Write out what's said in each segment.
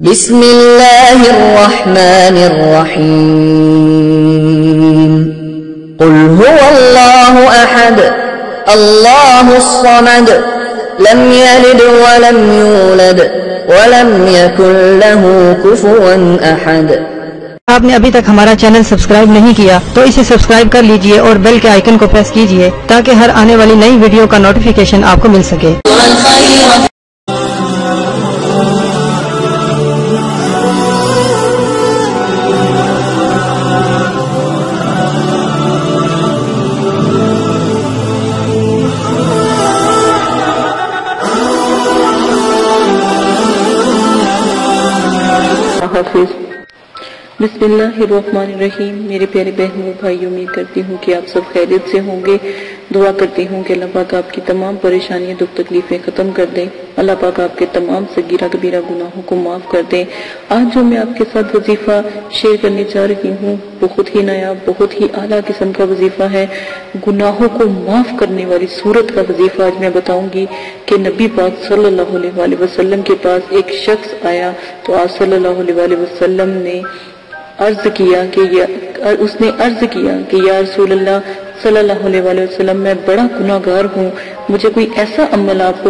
بسم اللہ الرحمن الرحیم قل هو اللہ احد اللہ الصمد لم یلد ولم یولد ولم یکن له کفوا احد۔ آپ نے ابھی تک ہمارا چینل سبسکرائب نہیں کیا تو اسے سبسکرائب کر لیجئے اور بیل کے آئیکن کو پریس کیجئے تاکہ ہر آنے والی نئی ویڈیو کا نوٹیفیکیشن آپ کو مل سکے۔ بسم اللہ الرحمن الرحیم۔ میرے پیارے بہنوں اور بھائی، امید کرتی ہوں کہ آپ سب خیریت سے ہوں گے۔ دعا کرتی ہوں کہ اللہ پاک آپ کی تمام پریشانیاں، دکھ تکلیفیں ختم کر دیں۔ اللہ پاک آپ کے تمام صغیرہ کبیرہ گناہوں کو معاف کر دیں۔ آج جو میں آپ کے ساتھ وظیفہ شیئر کرنے جا رہی ہوں، بہت ہی نیا، بہت ہی اعلیٰ قسم کا وظیفہ ہے۔ گناہوں کو معاف کرنے والی صورت کا وظیفہ آج میں بتاؤں گی کہ نبی پاک صلی اللہ علیہ وسلم کے پاس ایک شخص آیا تو آپ صلی اللہ علیہ وسلم نے عرض کیا کہ یا رسول اللہ صلی اللہ علیہ وسلم، میں بڑا گناہگار ہوں، مجھے کوئی ایسا عمل آپ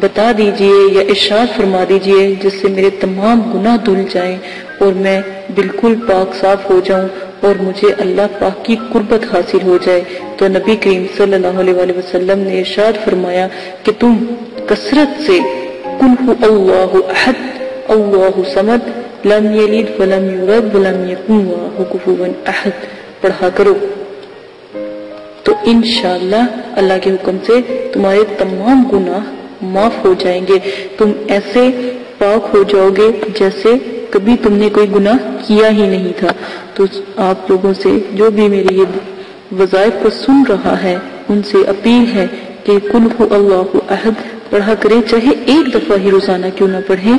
بتا دیجئے یا ارشاد فرما دیجئے جس سے میرے تمام گناہ دھل جائیں اور میں بالکل پاک صاف ہو جاؤں اور مجھے اللہ پاک کی قربت حاصل ہو جائے۔ تو نبی کریم صلی اللہ علیہ وسلم نے ارشاد فرمایا کہ تم کثرت سے قل هو اللہ احد اللہ صمد لم یلد ولم یولد ولم یکن لہ کفوا احد پڑھا کرو، تو انشاءاللہ اللہ کے حکم سے تمہارے تمام گناہ معاف ہو جائیں گے۔ تم ایسے پاک ہو جاؤ گے جیسے کبھی تم نے کوئی گناہ کیا ہی نہیں تھا۔ تو آپ لوگوں سے، جو بھی میرے یہ وظائف کو سن رہا ہے، ان سے اپیل ہے کہ قل هو اللہ احد پڑھا کریں، چاہے ایک دفعہ ہی روزانہ کیوں نہ پڑھیں،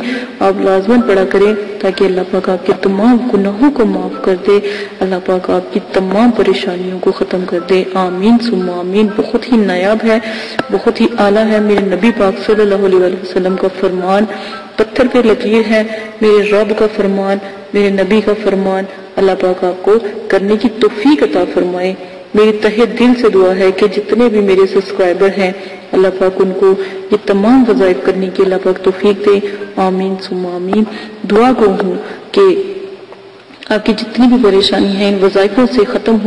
آپ لازماً پڑھا کریں تاکہ اللہ پاک آپ کے تمام گناہوں کو معاف کر دے، اللہ پاک آپ کی تمام پریشانیوں کو ختم کر دے۔ آمین ثم آمین۔ بہت ہی نایاب ہے، بہت ہی اعلیٰ ہے۔ میرے نبی پاک صلی اللہ علیہ وسلم کا فرمان پتھر پہ لکیر ہے، میرے رب کا فرمان، میرے نبی کا فرمان۔ اللہ پاک آپ کو کرنے کی توفیق عطا فرمائے۔ میری تہہ دل سے دعا ہے کہ جتنے بھی میرے سبسکرائبر ہیں، اللہ پاک ان کو یہ تمام وظائف کرنے کی اللہ پاک توفیق دے۔ آمین ثم آمین۔ دعا گو ہوں کہ آپ کی جتنی بھی پریشانی ہیں ان وظائفوں سے ختم ہو